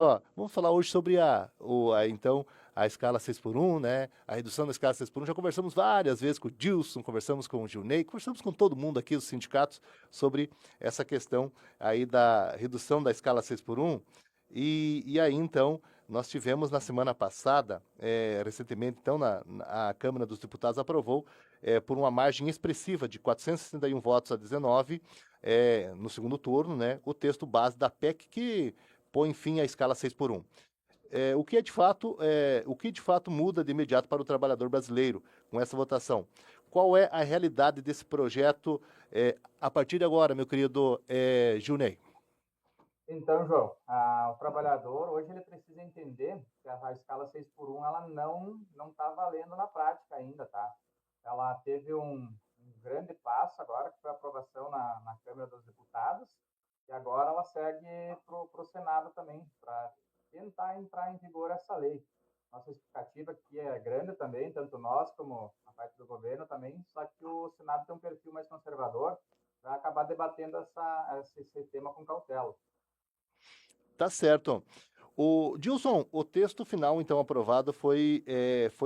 Ó, vamos falar hoje sobre então, a escala 6 por um, né? A redução da escala 6 por um. Já conversamos várias vezes com o Dilson, conversamos com o Gilney, conversamos com todo mundo aqui, os sindicatos, sobre essa questão aí da redução da escala 6 por um. E aí, então, nós tivemos na semana passada, recentemente, então, a Câmara dos Deputados aprovou, por uma margem expressiva de 461 votos a 19, no segundo turno, né, o texto base da PEC que põe fim à escala 6 por um. O que de fato muda de imediato para o trabalhador brasileiro com essa votação? Qual é a realidade desse projeto a partir de agora, meu querido Gilney? Então, João, o trabalhador hoje ele precisa entender que a escala 6 por um ela não está valendo na prática ainda, tá? Ela teve um grande passo agora, que foi a aprovação na Câmara dos Deputados, e agora ela segue para o Senado também, para tentar entrar em vigor essa lei. Nossa expectativa aqui é grande também, tanto nós como a parte do governo também, só que o Senado tem um perfil mais conservador, vai acabar debatendo esse tema com cautela. Tá certo. O Dilson, o texto final, então, aprovado foi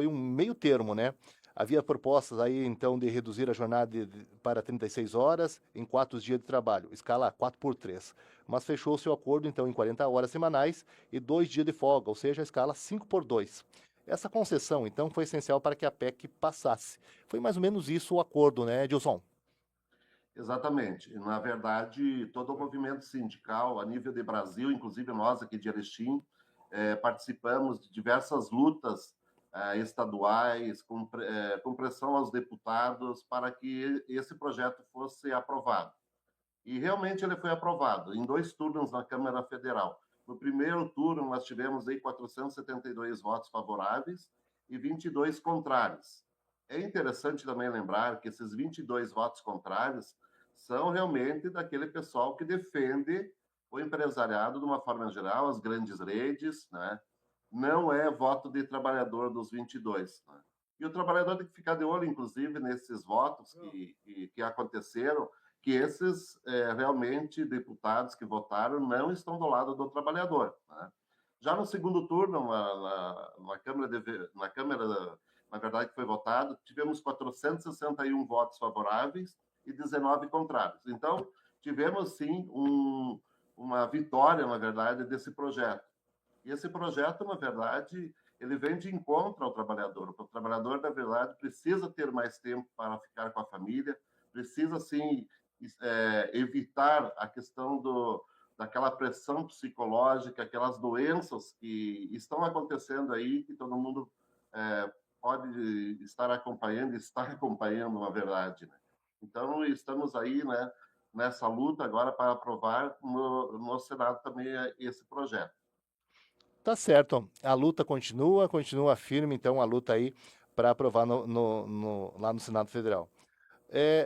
um meio termo, né? Havia propostas aí, então, de reduzir a jornada para 36 horas em 4 dias de trabalho, escala 4 por 3. Mas fechou-se o acordo, então, em 40 horas semanais e 2 dias de folga, ou seja, a escala 5 por 2. Essa concessão, então, foi essencial para que a PEC passasse. Foi mais ou menos isso o acordo, né, Dilson? Exatamente. Na verdade, todo o movimento sindical a nível de Brasil, inclusive nós aqui de Erechim, participamos de diversas lutas estaduais, com pressão aos deputados para que esse projeto fosse aprovado. E realmente ele foi aprovado em 2 turnos na Câmara Federal. No primeiro turno, nós tivemos aí 472 votos favoráveis e 22 contrários. É interessante também lembrar que esses 22 votos contrários são realmente daquele pessoal que defende o empresariado de uma forma geral, as grandes redes, né? Não é voto de trabalhador dos 22. Né? E o trabalhador tem que ficar de olho, inclusive, nesses votos que aconteceram, que esses realmente deputados que votaram não estão do lado do trabalhador. Né? Já no segundo turno, na verdade, que foi votado, tivemos 461 votos favoráveis e 19 contrários. Então, tivemos sim uma vitória, na verdade, desse projeto. E esse projeto, na verdade, ele vem de encontro ao trabalhador. O trabalhador, na verdade, precisa ter mais tempo para ficar com a família, precisa, sim, evitar a questão daquela pressão psicológica, aquelas doenças que estão acontecendo aí, que todo mundo pode estar acompanhando, está acompanhando, na verdade. Né? Então, estamos aí, né, nessa luta agora para aprovar no Senado também esse projeto. Tá certo. A luta continua firme, então, a luta aí para aprovar lá no Senado Federal.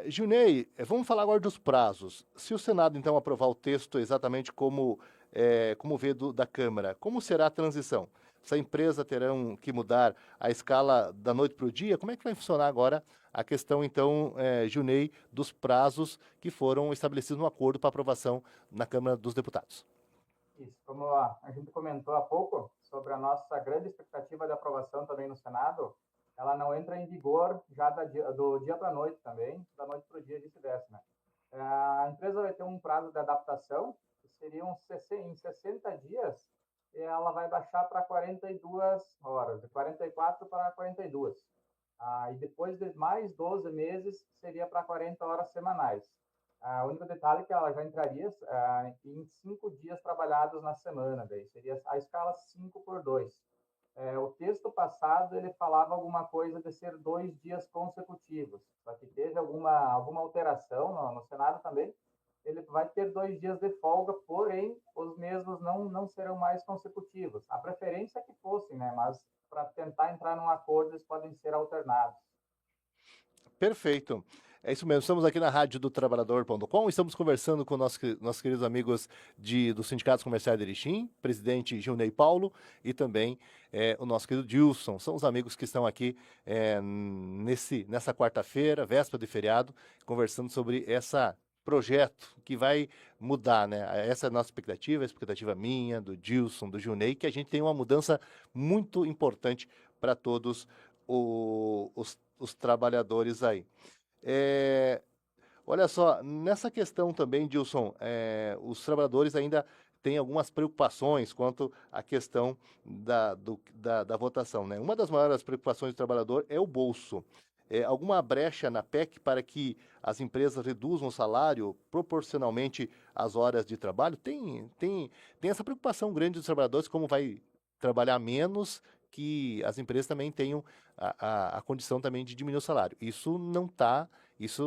Gilney, vamos falar agora dos prazos. Se o Senado, então, aprovar o texto exatamente como vê da Câmara, como será a transição? Se a empresa terão que mudar a escala da noite para o dia, como é que vai funcionar agora a questão, então, Gilney, dos prazos que foram estabelecidos no acordo para aprovação na Câmara dos Deputados? Isso, como a gente comentou há pouco sobre a nossa grande expectativa de aprovação também no Senado, ela não entra em vigor já do dia para a noite também, da noite para o dia, vice-versa. Né? A empresa vai ter um prazo de adaptação, que seriam em 60 dias, e ela vai baixar para 42 horas, de 44 para 42. E depois de mais 12 meses, seria para 40 horas semanais. O único detalhe é que ela já entraria em 5 dias trabalhados na semana, daí seria a escala 5 por 2. O texto passado ele falava alguma coisa de ser 2 dias consecutivos, só que teve alguma alteração no Senado também. Ele vai ter 2 dias de folga, porém os mesmos não serão mais consecutivos. A preferência é que fossem, né? Mas para tentar entrar num acordo eles podem ser alternados. Perfeito. É isso mesmo. Estamos aqui na rádio do trabalhador.com. Estamos conversando com nossos queridos amigos dos sindicatos comerciais de Erechim, presidente Gilney Paulo e também o nosso querido Dilson. São os amigos que estão aqui nessa quarta-feira, véspera de feriado, conversando sobre projeto que vai mudar, né? Essa é a nossa expectativa, a expectativa minha, do Gilson, do Junei, que a gente tem uma mudança muito importante para todos os trabalhadores aí. É, olha só, nessa questão também, Gilson, os trabalhadores ainda têm algumas preocupações quanto à questão da votação, né? Uma das maiores preocupações do trabalhador é o bolso. Alguma brecha na PEC para que as empresas reduzam o salário proporcionalmente às horas de trabalho? Tem essa preocupação grande dos trabalhadores, como vai trabalhar menos, que as empresas também tenham a condição também de diminuir o salário. Isso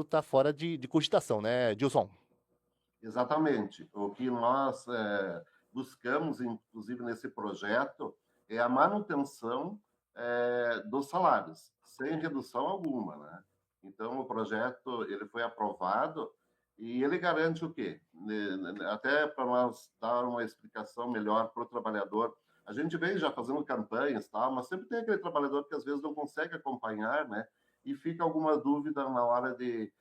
está fora de cogitação, né, Gilson? Exatamente. O que nós buscamos, inclusive nesse projeto, é a manutenção dos salários, sem redução alguma, né? Então, o projeto ele foi aprovado e ele garante o quê? Até para nós dar uma explicação melhor para o trabalhador, a gente vem já fazendo campanhas, tal, mas sempre tem aquele trabalhador que às vezes não consegue acompanhar, né? E fica alguma dúvida na hora de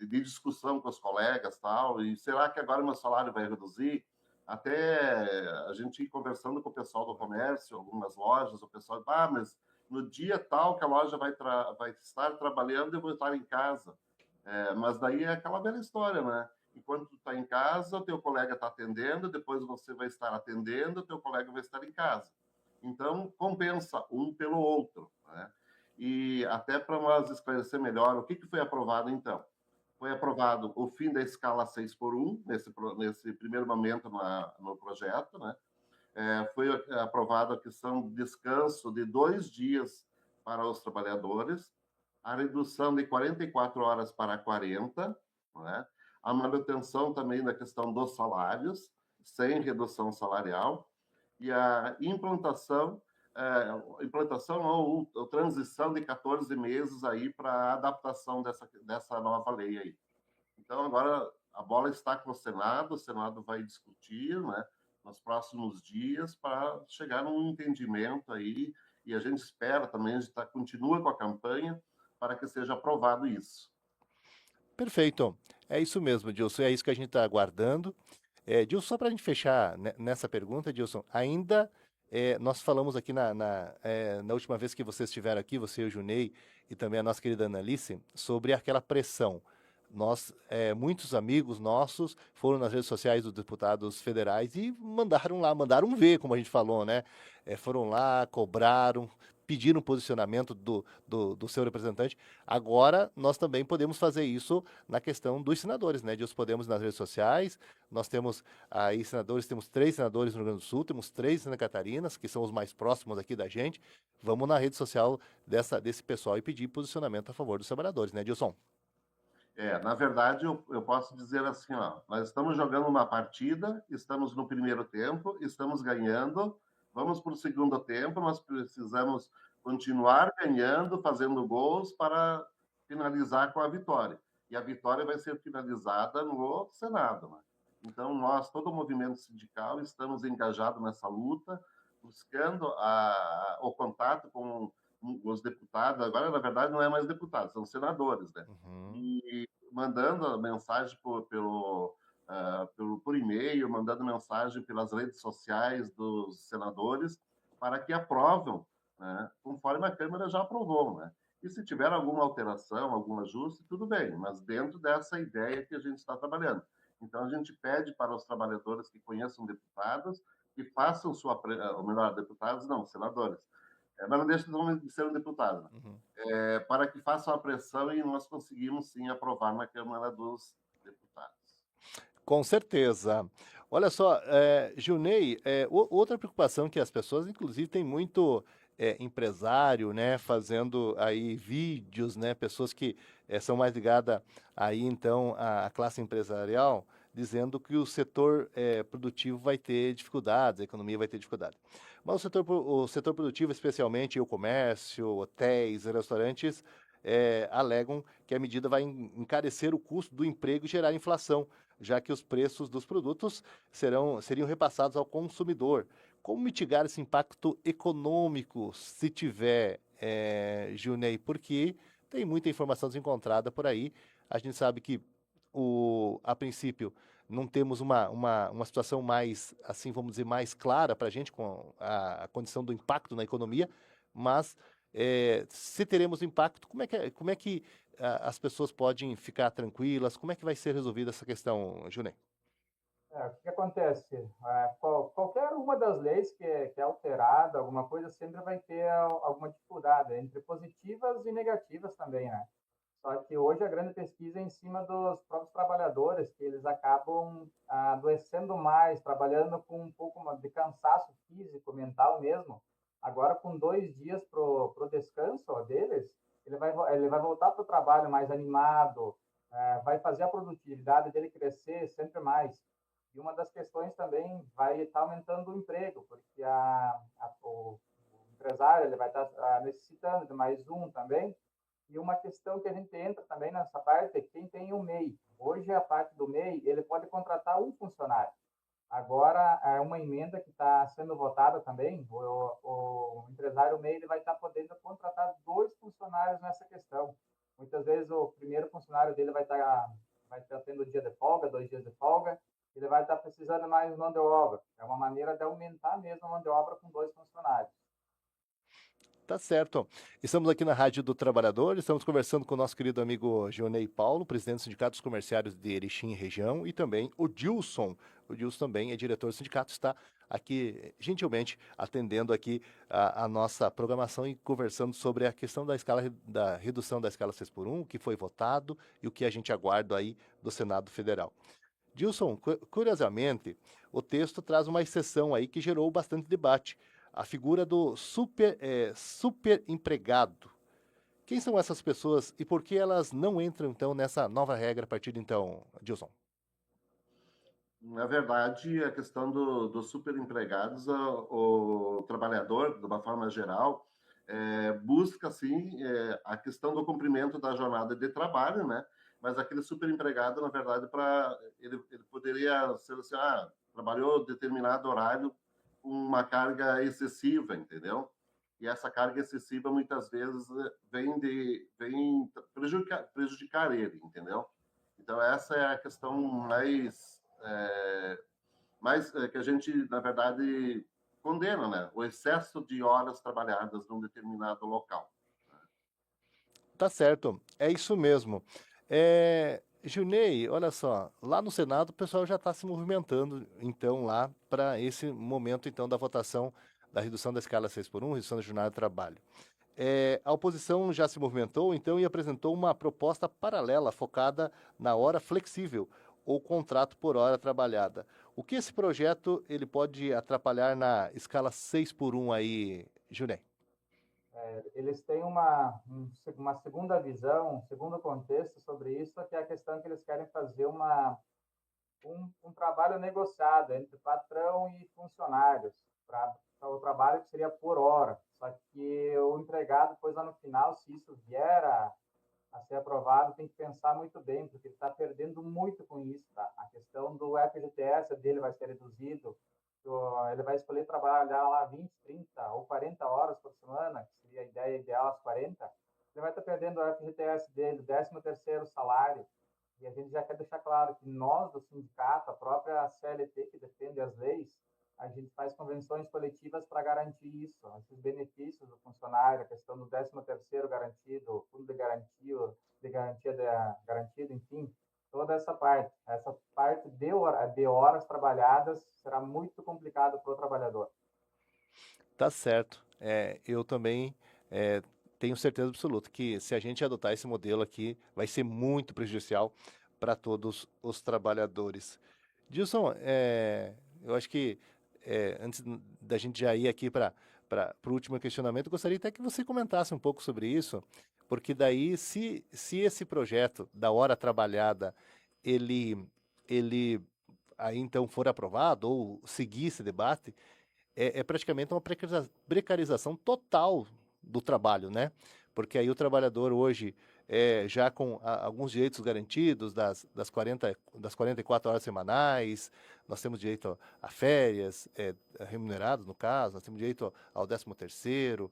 discussão com os colegas, tal, e será que agora meu salário vai reduzir? Até a gente ir conversando com o pessoal do comércio, algumas lojas, o pessoal, mas no dia tal que a loja vai estar trabalhando, eu vou estar em casa. Mas daí é aquela velha história, né? Enquanto tu está em casa, o teu colega está atendendo, depois você vai estar atendendo, o teu colega vai estar em casa. Então, compensa um pelo outro, né? E até para nós esclarecer melhor, o que foi aprovado então? Foi aprovado o fim da escala 6 por 1, nesse primeiro momento no projeto, né? Foi aprovada a questão de descanso de 2 dias para os trabalhadores, a redução de 44 horas para 40, né? A manutenção também da questão dos salários, sem redução salarial, e a implantação ou transição de 14 meses aí para a adaptação dessa nova lei aí. Então, agora a bola está com o Senado vai discutir, né, nos próximos dias para chegar num entendimento aí, e a gente espera também, a gente continua com a campanha para que seja aprovado isso. Perfeito. É isso mesmo, Gilson. É isso que a gente está aguardando. Gilson, só para a gente fechar nessa pergunta, Gilson, ainda nós falamos aqui na última vez que vocês estiveram aqui, você e o Junei, e também a nossa querida Annalise, sobre aquela pressão. Muitos amigos nossos foram nas redes sociais dos deputados federais e mandaram ver, como a gente falou, né? Foram lá, cobraram, pediram posicionamento do seu representante. Agora, nós também podemos fazer isso na questão dos senadores, né? Nós podemos nas redes sociais, nós temos aí senadores, temos 3 senadores no Rio Grande do Sul, temos 3 em Santa Catarina, que são os mais próximos aqui da gente. Vamos na rede social desse pessoal e pedir posicionamento a favor dos trabalhadores, né, Gilson? Na verdade, eu posso dizer assim, ó, nós estamos jogando uma partida, estamos no primeiro tempo, estamos ganhando, vamos para o segundo tempo, nós precisamos continuar ganhando, fazendo gols para finalizar com a vitória. E a vitória vai ser finalizada no Senado, né? Então, nós, todo o movimento sindical, estamos engajados nessa luta, buscando o contato com os deputados, agora, na verdade, não é mais deputados, são senadores, né? Uhum. E mandando mensagem por e-mail, mandando mensagem pelas redes sociais dos senadores para que aprovam, né, conforme a Câmara já aprovou, né? E se tiver alguma alteração, algum ajuste, tudo bem, mas dentro dessa ideia que a gente está trabalhando. Então, a gente pede para os trabalhadores que conheçam deputados que façam ou melhor, deputados não, senadores, mas não deixa de ser um deputado, né? Uhum. Para que façam a pressão e nós conseguimos sim aprovar na Câmara dos Deputados. Com certeza. Olha só, Junei, outra preocupação que as pessoas, inclusive, tem muito empresário, né, fazendo aí vídeos, né, pessoas que são mais ligadas aí, então, à classe empresarial, dizendo que o setor produtivo vai ter dificuldades, a economia vai ter dificuldade. Mas o setor produtivo, especialmente o comércio, hotéis, restaurantes, alegam que a medida vai encarecer o custo do emprego e gerar inflação, já que os preços dos produtos seriam repassados ao consumidor. Como mitigar esse impacto econômico, se tiver, Junei? Porque tem muita informação desencontrada por aí. A gente sabe que a princípio, não temos uma situação mais, assim, vamos dizer, mais clara para a gente com a condição do impacto na economia, mas se teremos impacto, como é que as pessoas podem ficar tranquilas? Como é que vai ser resolvida essa questão, Junei? O que acontece? Qualquer uma das leis que é alterada, alguma coisa, sempre vai ter alguma dificuldade, entre positivas e negativas também, né? Só que hoje a grande pesquisa é em cima dos próprios trabalhadores, que eles acabam adoecendo mais, trabalhando com um pouco de cansaço físico, mental mesmo. Agora, com 2 dias pro descanso deles, ele vai voltar para o trabalho mais animado, vai fazer a produtividade dele crescer sempre mais. E uma das questões também vai estar aumentando o emprego, porque o empresário ele vai estar necessitando de mais um também. E uma questão que a gente entra também nessa parte é quem tem o MEI. Hoje, a parte do MEI, ele pode contratar um funcionário. Agora, é uma emenda que está sendo votada também, o empresário MEI ele vai estar podendo contratar 2 funcionários nessa questão. Muitas vezes o primeiro funcionário dele vai estar tendo dia de folga, 2 dias de folga, ele vai estar precisando mais mão de obra. É uma maneira de aumentar mesmo a mão de obra com 2 funcionários. Tá certo. Estamos aqui na Rádio do Trabalhador, estamos conversando com o nosso querido amigo Gionei Paulo, presidente do Sindicato dos Comerciários de Erechim e região, e também o Dilson. O Dilson também é diretor do sindicato, está aqui gentilmente atendendo aqui a nossa programação e conversando sobre a questão da redução da escala 6 por 1, o que foi votado e o que a gente aguarda aí do Senado Federal. Dilson, curiosamente, o texto traz uma exceção aí que gerou bastante debate. A figura do super empregado. Quem são essas pessoas e por que elas não entram, então, nessa nova regra a partir de então, Dilson? Na verdade, a questão dos superempregados, o trabalhador, de uma forma geral, busca, sim, a questão do cumprimento da jornada de trabalho, né? Mas aquele superempregado, na verdade, ele poderia ser assim, trabalhou determinado horário com uma carga excessiva, entendeu? E essa carga excessiva, muitas vezes, vem prejudicar ele, entendeu? Então, essa é a questão mais que a gente, na verdade, condena, né? O excesso de horas trabalhadas num determinado local. Tá certo, é isso mesmo. Junei, olha só, lá no Senado o pessoal já está se movimentando, então, lá para esse momento, então, da votação da redução da escala 6 por 1, redução da jornada de trabalho. A oposição já se movimentou, então, e apresentou uma proposta paralela focada na hora flexível ou contrato por hora trabalhada. O que esse projeto ele pode atrapalhar na escala 6 por 1 aí, Junei? Eles têm uma segunda visão, um segundo contexto sobre isso, que é a questão que eles querem fazer um trabalho negociado entre patrão e funcionários, para o trabalho que seria por hora. Só que o empregado, depois lá no final, se isso vier a ser aprovado, tem que pensar muito bem, porque ele está perdendo muito com isso. Tá? A questão do FGTS dele vai ser reduzido, ele vai escolher trabalhar lá 20, 30 ou 40 horas por semana, que seria a ideia ideal, as 40, ele vai estar perdendo o FGTS dele, o 13º salário, e a gente já quer deixar claro que nós, do sindicato, a própria CLT, que defende as leis, a gente faz convenções coletivas para garantir isso, esses benefícios do funcionário, a questão do 13º garantido, fundo de garantia garantido, enfim, toda essa parte de horas trabalhadas será muito complicado para o trabalhador. Tá certo. Eu também tenho certeza absoluta que se a gente adotar esse modelo aqui, vai ser muito prejudicial para todos os trabalhadores. Dilson, eu acho que antes da gente já ir aqui para o último questionamento, eu gostaria até que você comentasse um pouco sobre isso, porque daí, se esse projeto da hora trabalhada, ele aí então for aprovado ou seguir esse debate, é praticamente uma precarização total do trabalho, né? Porque aí o trabalhador hoje, já com alguns direitos garantidos das 44 horas semanais, nós temos direito a férias remuneradas, no caso, nós temos direito ao 13º,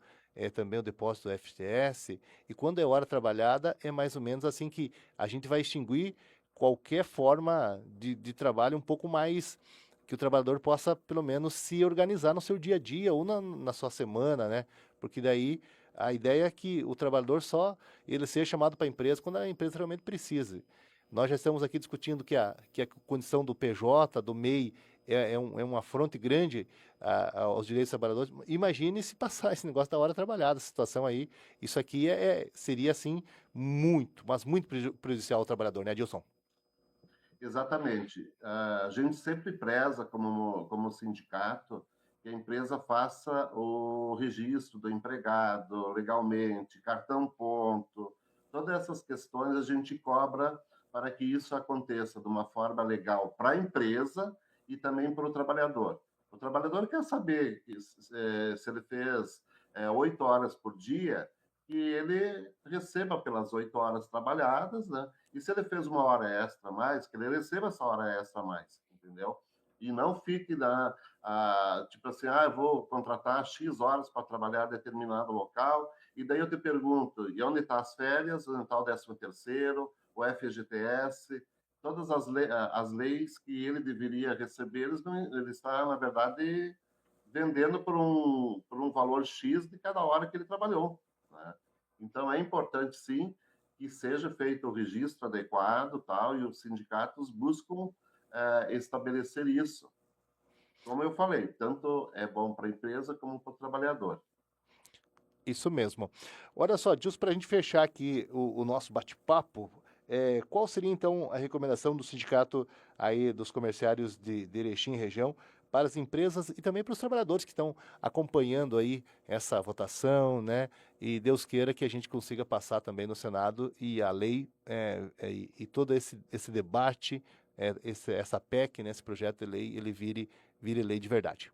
também o depósito do FGTS, e quando é hora trabalhada, é mais ou menos assim que a gente vai extinguir qualquer forma de trabalho um pouco mais que o trabalhador possa, pelo menos, se organizar no seu dia a dia ou na sua semana, né? Porque daí a ideia é que o trabalhador só ele seja chamado para a empresa quando a empresa realmente precise. Nós já estamos aqui discutindo que a condição do PJ, do MEI, é um afronte grande aos direitos dos trabalhadores. Imagine se passar esse negócio da hora trabalhada, essa situação aí. Isso aqui seria, assim, muito, mas muito prejudicial ao trabalhador, né, Adilson? Exatamente. A gente sempre preza, como sindicato, que a empresa faça o registro do empregado legalmente, cartão ponto, todas essas questões a gente cobra para que isso aconteça de uma forma legal para a empresa e também para o trabalhador. O trabalhador quer saber se ele fez 8 horas por dia, que ele receba pelas 8 horas trabalhadas, né? E se ele fez uma hora extra a mais, que ele receba essa hora extra a mais, entendeu? E não fique tipo assim, eu vou contratar X horas para trabalhar em determinado local, e daí eu te pergunto, e onde está as férias, onde está o 13º, o FGTS, todas as leis que ele deveria receber, ele está, na verdade, vendendo por um valor X de cada hora que ele trabalhou, né? Então, é importante, sim, que seja feito o registro adequado, tal, e os sindicatos buscam estabelecer isso. Como eu falei, tanto é bom para a empresa como para o trabalhador. Isso mesmo. Olha só, Dilson, para a gente fechar aqui o nosso bate-papo, qual seria então a recomendação do sindicato aí dos comerciários de Erechim e região para as empresas e também para os trabalhadores que estão acompanhando aí essa votação, né? E Deus queira que a gente consiga passar também no Senado e a lei e todo esse debate, essa PEC, né, esse projeto de lei, ele vire lei de verdade.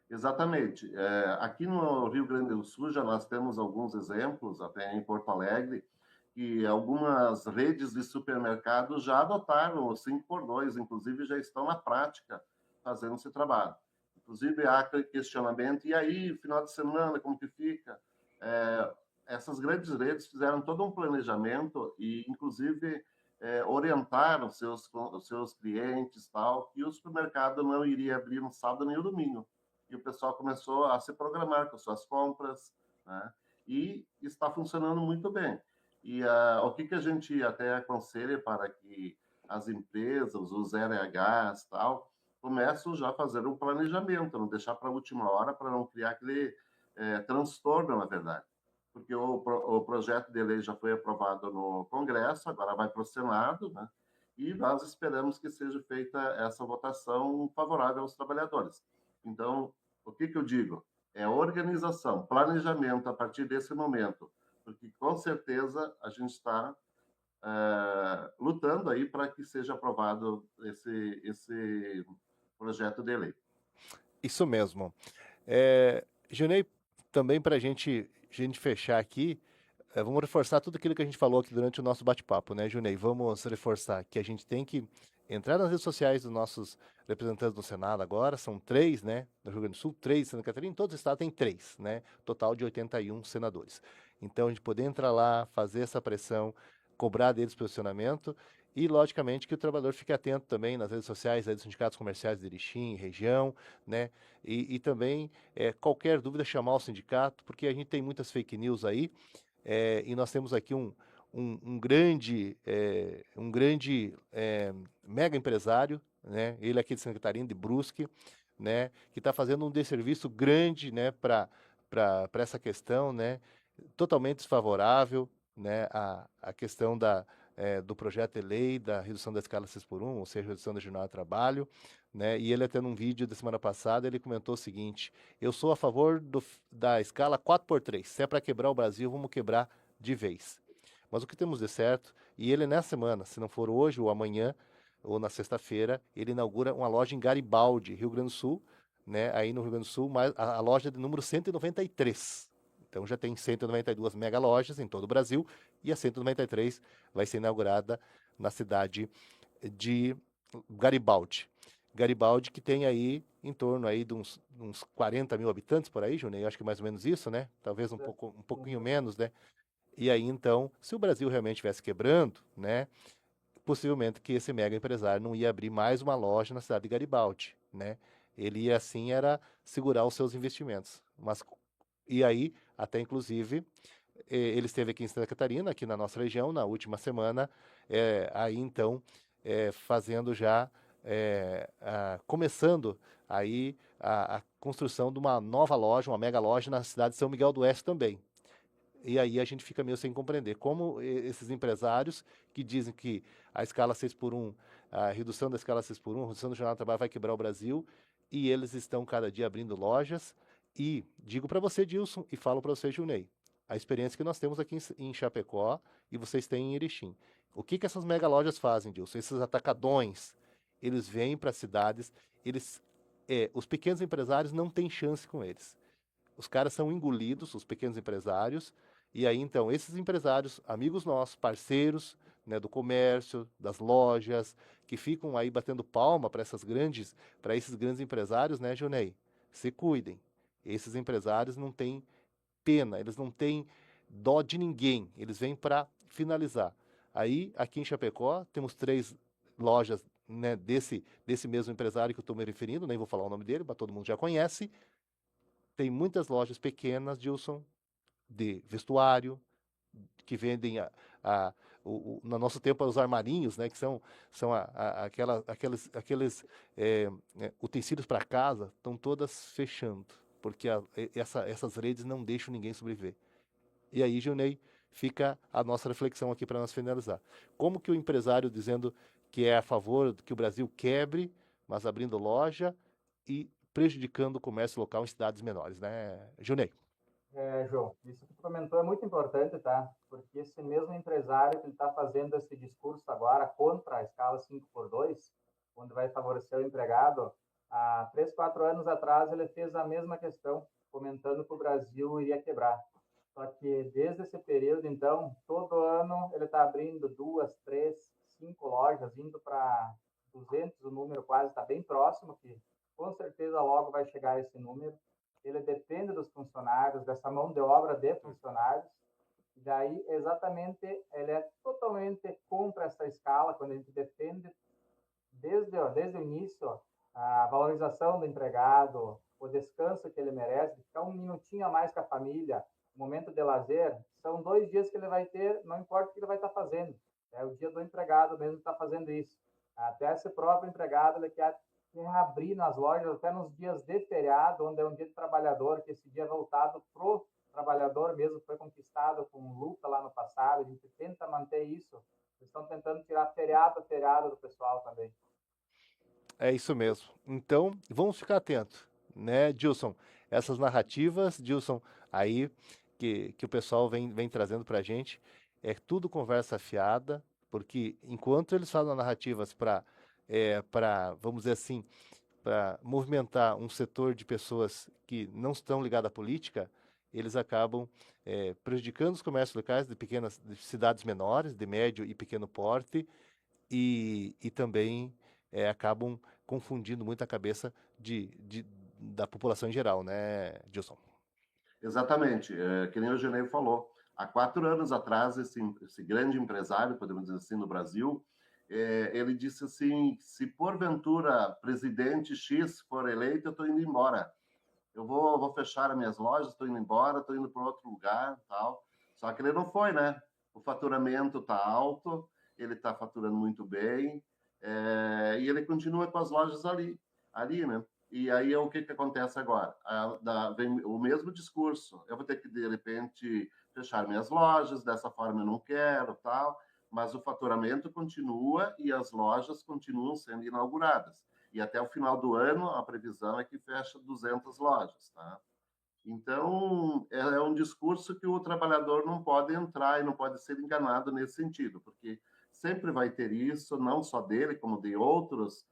Exatamente. Aqui no Rio Grande do Sul já nós temos alguns exemplos, até em Porto Alegre, que algumas redes de supermercados já adotaram o 5x2, inclusive já estão na prática fazendo esse trabalho. Inclusive há questionamento, e aí, final de semana, como que fica? Essas grandes redes fizeram todo um planejamento e, inclusive, orientaram os seus clientes, tal, que o supermercado não iria abrir no sábado nem no domingo. E o pessoal começou a se programar com suas compras, né? E está funcionando muito bem. E o que a gente até aconselha para que as empresas, os RHs, tal, começam já a fazer um planejamento, não deixar para a última hora, para não criar aquele transtorno, na verdade. Porque o projeto de lei já foi aprovado no Congresso, agora vai para o Senado, né? E nós esperamos que seja feita essa votação favorável aos trabalhadores. Então, o que eu digo? É organização, planejamento a partir desse momento, porque com certeza a gente está lutando aí para que seja aprovado esse projeto de lei. Isso mesmo. Junei, também para a gente fechar aqui, vamos reforçar tudo aquilo que a gente falou aqui durante o nosso bate-papo, né, Junei? Vamos reforçar que a gente tem que entrar nas redes sociais dos nossos representantes do Senado agora, são 3, né, no Rio Grande do Sul, 3 em Santa Catarina, em todos os estados tem 3, né, total de 81 senadores. Então, a gente poder entrar lá, fazer essa pressão, cobrar deles posicionamento e, logicamente, que o trabalhador fique atento também nas redes sociais aí dos sindicatos comerciais de Erechim, região, né, e também, qualquer dúvida, chamar o sindicato, porque a gente tem muitas fake news aí, e nós temos aqui um grande, mega empresário, né? Ele aqui de Santa Catarina, de Brusque, né? Que está fazendo um desserviço grande, né? Para essa questão, né? Totalmente desfavorável, né? A questão do projeto de lei da redução da escala 6x1, ou seja, redução da jornada de trabalho, né? E ele até num vídeo da semana passada, ele comentou o seguinte: eu sou a favor da escala 4x3. Se é para quebrar o Brasil, vamos quebrar de vez. Mas o que temos de certo, e ele nessa semana, se não for hoje ou amanhã, ou na sexta-feira, ele inaugura uma loja em Garibaldi, Rio Grande do Sul, né? Aí no Rio Grande do Sul, a loja de número 193. Então já tem 192 mega lojas em todo o Brasil e a 193 vai ser inaugurada na cidade de Garibaldi. Garibaldi que tem aí em torno aí de uns 40 mil habitantes por aí, Júnior, eu acho que mais ou menos isso, né? Talvez um pouquinho menos, né? E aí então, se o Brasil realmente estivesse quebrando, né? possivelmente que esse mega empresário não ia abrir mais uma loja na cidade de Garibaldi, né? Ele ia assim era segurar os seus investimentos. E aí, até inclusive, ele esteve aqui em Santa Catarina, aqui na nossa região, na última semana, aí então, fazendo já, começando aí a construção de uma nova loja, uma mega loja na cidade de São Miguel do Oeste também. E aí a gente fica meio sem compreender como esses empresários que dizem que a escala 6 por 1, a redução da escala 6 por 1, a redução do jornal do trabalho vai quebrar o Brasil, e eles estão cada dia abrindo lojas. E digo para você, Dilson, e falo para você, Junei, a experiência que nós temos aqui em Chapecó e vocês têm em Erechim. O que essas mega lojas fazem, Dilson? Esses atacadões, eles vêm para cidades, os pequenos empresários não têm chance com eles. Os caras são engolidos, os pequenos empresários, e aí então esses empresários, amigos nossos, parceiros, né, do comércio, das lojas, que ficam aí batendo palma para esses grandes empresários, né, Junei? Se cuidem. Esses empresários não têm pena, eles não têm dó de ninguém, eles vêm para finalizar. Aí, aqui em Chapecó, temos 3 lojas, né, desse mesmo empresário que eu estou me referindo, nem vou falar o nome dele, mas todo mundo já conhece. Tem muitas lojas pequenas, Gilson, de vestuário, que vendem no nosso tempo os armarinhos, né, que são aqueles utensílios para casa, estão todas fechando, porque essas redes não deixam ninguém sobreviver. E aí, Junei, fica a nossa reflexão aqui para nós finalizar. Como que o empresário dizendo que é a favor que o Brasil quebre, mas abrindo loja e prejudicando o comércio local em cidades menores, né, Junei? João, isso que tu comentou é muito importante, tá? Porque esse mesmo empresário que ele está fazendo esse discurso agora contra a escala 5x2, onde vai favorecer o empregado, há 3, 4 anos atrás ele fez a mesma questão, comentando que o Brasil iria quebrar. Só que desde esse período, então, todo ano ele está abrindo 2, 3, 5 lojas, indo para 200, o número quase está bem próximo, que com certeza logo vai chegar esse número. Ele depende dos funcionários, dessa mão de obra de funcionários. E daí, exatamente, ele é totalmente contra essa escala, quando a gente defende desde o início a valorização do empregado, o descanso que ele merece, ficar um minutinho a mais com a família, momento de lazer, são 2 dias que ele vai ter, não importa o que ele vai estar fazendo. É o dia do empregado mesmo que está fazendo isso. Até esse próprio empregado, ele quer abrir nas lojas até nos dias de feriado, onde é um dia de trabalhador, que esse dia é voltado pro trabalhador mesmo, foi conquistado com luta lá no passado, a gente tenta manter isso, eles estão tentando tirar feriado a feriado do pessoal também. É isso mesmo. Então, vamos ficar atentos, né, Dilson? Essas narrativas, Dilson, aí que o pessoal vem trazendo para a gente, é tudo conversa fiada, porque enquanto eles falam narrativas vamos dizer assim, para movimentar um setor de pessoas que não estão ligadas à política, eles acabam prejudicando os comércios locais de cidades menores, de médio e pequeno porte, e também acabam confundindo muito a cabeça da população em geral, né, Gilson? Exatamente, que nem o Genei falou. Há 4 anos atrás, esse grande empresário, podemos dizer assim, no Brasil, ele disse assim: se porventura presidente X for eleito, eu estou indo embora. Eu vou fechar as minhas lojas, estou indo embora, estou indo para outro lugar, tal. Só que ele não foi, né? O faturamento está alto, ele está faturando muito bem, e ele continua com as lojas ali, né? E aí o que acontece agora? Vem o mesmo discurso. Eu vou ter que, de repente, fechar minhas lojas, dessa forma eu não quero, tal. Mas o faturamento continua e as lojas continuam sendo inauguradas. E até o final do ano, a previsão é que fecha 200 lojas, tá? Então, é um discurso que o trabalhador não pode entrar e não pode ser enganado nesse sentido, porque sempre vai ter isso, não só dele, como de outros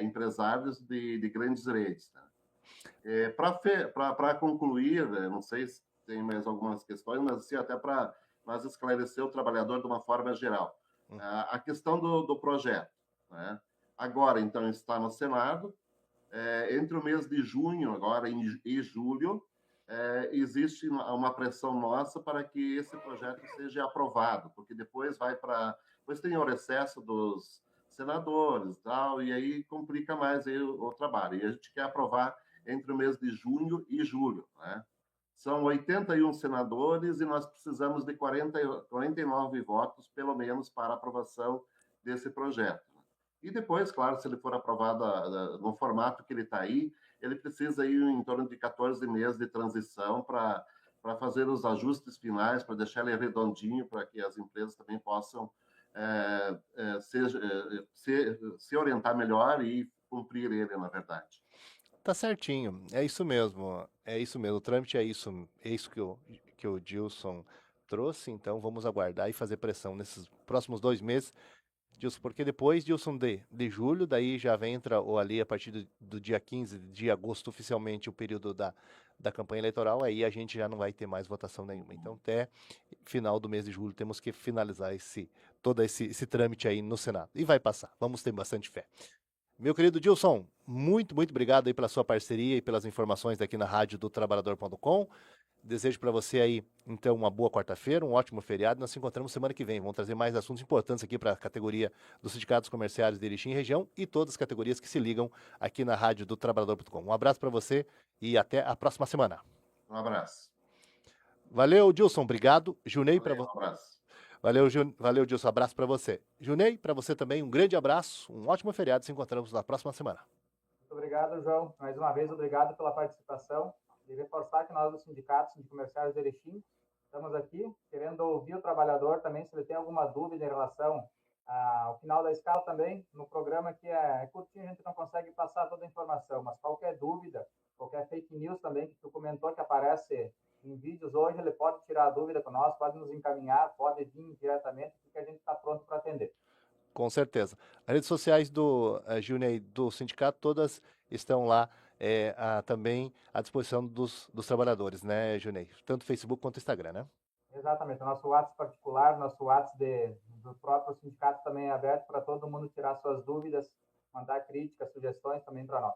empresários de grandes redes. Tá? Para concluir, não sei se tem mais algumas questões, mas assim, até para nós esclarecer o trabalhador de uma forma geral. A questão do projeto. Né? Agora, então, está no Senado. Entre o mês de junho agora e julho, existe uma pressão nossa para que esse projeto seja aprovado, porque depois vai para Depois tem o recesso dos senadores, tal, e aí complica mais aí o trabalho. E a gente quer aprovar entre o mês de junho e julho, né? São 81 senadores e nós precisamos de 49 votos, pelo menos, para aprovação desse projeto. E depois, claro, se ele for aprovado no formato que ele está aí, ele precisa ir em torno de 14 meses de transição para fazer os ajustes finais, para deixar ele redondinho, para que as empresas também possam se orientar melhor e cumprir ele, na verdade. Tá certinho, é isso mesmo, o trâmite é isso que o Gilson trouxe, então vamos aguardar e fazer pressão nesses próximos 2 meses, Gilson, porque depois, Gilson, de julho, daí já entra ou ali a partir do dia 15 de agosto, oficialmente, o período da campanha eleitoral, aí a gente já não vai ter mais votação nenhuma. Então, até final do mês de julho, temos que finalizar todo esse trâmite aí no Senado. E vai passar, vamos ter bastante fé. Meu querido Gilson, muito, muito obrigado aí pela sua parceria e pelas informações aqui na rádio do Trabalhador.com. Desejo para você aí, então, uma boa quarta-feira, um ótimo feriado. Nós nos encontramos semana que vem. Vamos trazer mais assuntos importantes aqui para a categoria dos sindicatos comerciários de Erechim e região e todas as categorias que se ligam aqui na rádio do Trabalhador.com. Um abraço para você e até a próxima semana. Um abraço. Valeu, Gilson. Obrigado. Junei, para você. Um abraço. Valeu, Gilson. Abraço para você. Junei, para você também, um grande abraço, um ótimo feriado. Se encontramos na próxima semana. Muito obrigado, João. Mais uma vez, obrigado pela participação. E reforçar que nós, do Sindicato de Comerciários de Erechim, estamos aqui querendo ouvir o trabalhador também, se ele tem alguma dúvida em relação ao final da escala também. No programa que é curtinho, a gente não consegue passar toda a informação, mas qualquer dúvida, qualquer fake news também que tu comentou que aparece em vídeos hoje, ele pode tirar a dúvida com nós, pode nos encaminhar, pode vir diretamente, porque a gente está pronto para atender. Com certeza. As redes sociais do Junei, do sindicato, todas estão lá também à disposição dos trabalhadores, né, Junei? Tanto Facebook quanto Instagram, né? Exatamente. O nosso WhatsApp particular, nosso WhatsApp do próprio sindicato também é aberto para todo mundo tirar suas dúvidas, mandar críticas, sugestões também para nós.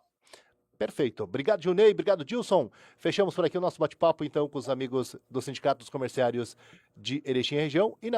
Perfeito. Obrigado, Junei. Obrigado, Gilson. Fechamos por aqui o nosso bate-papo, então, com os amigos do Sindicato dos Comerciários de Erechim e região. E